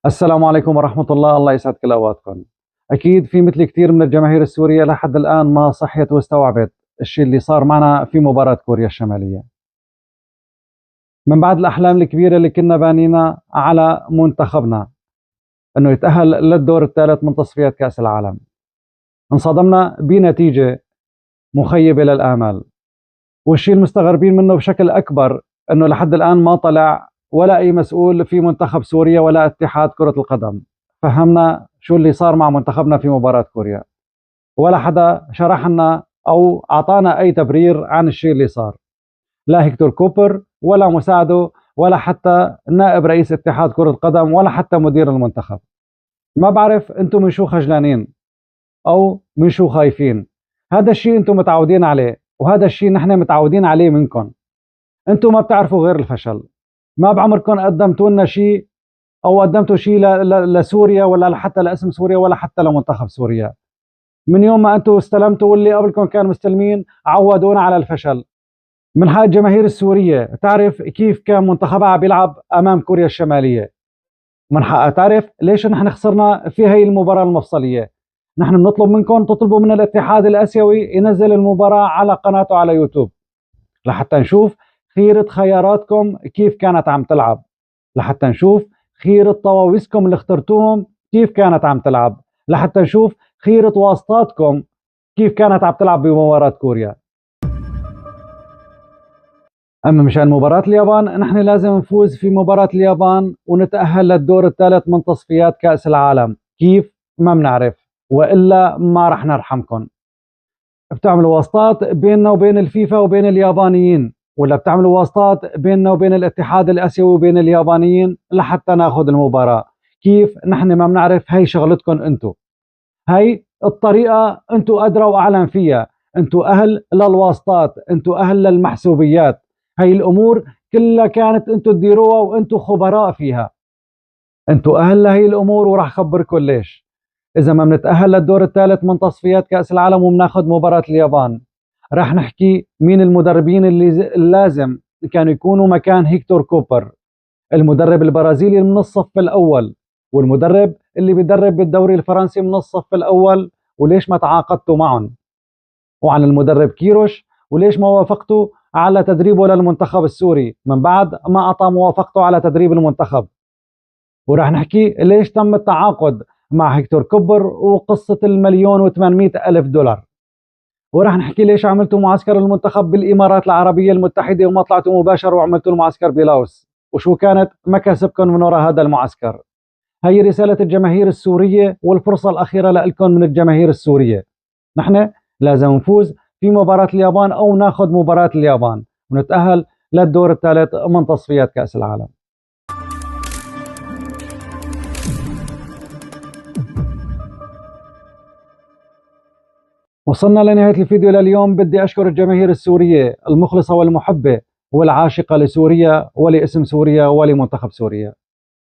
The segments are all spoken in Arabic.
السلام عليكم ورحمة الله. الله يسعد كل أوقاتكم. أكيد في مثل كثير من الجماهير السورية لحد الآن ما صحيت واستوعبت الشيء اللي صار معنا في مباراة كوريا الشمالية. من بعد الأحلام الكبيرة اللي كنا بانينا على منتخبنا أنه يتأهل للدور الثالث من تصفيات كأس العالم، انصدمنا بنتيجة مخيبة للآمال. والشيء المستغربين منه بشكل أكبر أنه لحد الآن ما طلع ولا أي مسؤول في منتخب سوريا ولا اتحاد كرة القدم فهمنا شو اللي صار مع منتخبنا في مباراة كوريا، ولا حدا شرح لنا أو أعطانا أي تبرير عن الشيء اللي صار. لا هيكتور كوبر ولا مساعده ولا حتى نائب رئيس اتحاد كرة القدم ولا حتى مدير المنتخب. ما بعرف أنتم من شو خجلانين أو من شو خايفين. هذا الشيء أنتم متعودين عليه وهذا الشيء نحن متعودين عليه منكم. أنتم ما بتعرفوا غير الفشل. ما بعمركم قدمتوا لنا شيء أو قدمتوا شيء لسوريا ولا حتى لاسم سوريا ولا حتى لمنتخب سوريا. من يوم ما أنتم استلمتوا واللي قبلكم كانوا مستلمين عودونا على الفشل. من حق الجماهير السورية تعرف كيف كان منتخبها بيلعب أمام كوريا الشمالية. من حقها تعرف ليش نحن خسرنا في هي المباراة المفصلية. نحن بنطلب منكم تطلبوا من الاتحاد الآسيوي ينزل المباراة على قناته على يوتيوب لحتى نشوف خيرة خياراتكم كيف كانت عم تلعب، لحتى نشوف خيرة طواويسكم اللي اخترتوهم كيف كانت عم تلعب، لحتى نشوف خيرة واسطاتكم كيف كانت عم تلعب بمباراة كوريا. أما مشان مباراة اليابان نحن لازم نفوز في مباراة اليابان ونتأهل للدور الثالث من تصفيات كأس العالم. كيف؟ ما بنعرف، وإلا ما رح نرحمكم. بتعملوا واسطات بيننا وبين الفيفا وبين اليابانيين، ولا بتعملوا واسطات بيننا وبين الاتحاد الآسيوي وبين اليابانيين لحتى ناخذ المباراة. كيف؟ نحن ما بنعرف. هي شغلتكم انتو، هي الطريقة انتو أدرى وأعلم فيها. انتو أهل للواسطات، انتو أهل للمحسوبيات. هي الأمور كلها كانت انتو تديروها وانتو خبراء فيها. انتو أهل لهي الأمور وراح خبركم ليش. إذا ما بنتأهل للدور الثالث من تصفيات كأس العالم وبناخذ مباراة اليابان، راح نحكي مين المدربين اللي لازم كانوا يكونوا مكان هيكتور كوبر، المدرب البرازيلي من الصف الأول والمدرب اللي بيدرب بالدوري الفرنسي من الصف الأول، وليش ما تعاقدتوا معهم. وعن المدرب كيروش، وليش ما وافقتوا على تدريبه للمنتخب السوري من بعد ما أعطى موافقته على تدريب المنتخب. وراح نحكي ليش تم التعاقد مع هيكتور كوبر وقصة $1,800,000. وراح نحكي ليش عملتوا معسكر المنتخب بالإمارات العربية المتحدة وما طلعتوا مباشر وعملتوا المعسكر بلاوس، وشو كانت مكاسبكم من وراء هذا المعسكر. هي رسالة الجماهير السورية والفرصة الأخيرة لكم من الجماهير السورية. نحن لازم نفوز في مباراة اليابان أو ناخذ مباراة اليابان ونتأهل للدور الثالث من تصفيات كأس العالم. وصلنا لنهاية الفيديو لليوم. بدي أشكر الجماهير السورية المخلصة والمحبة والعاشقة لسوريا ولاسم سوريا ولمنتخب سوريا.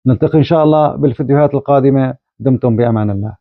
نلتقي إن شاء الله بالفيديوهات القادمة. دمتم بأمان الله.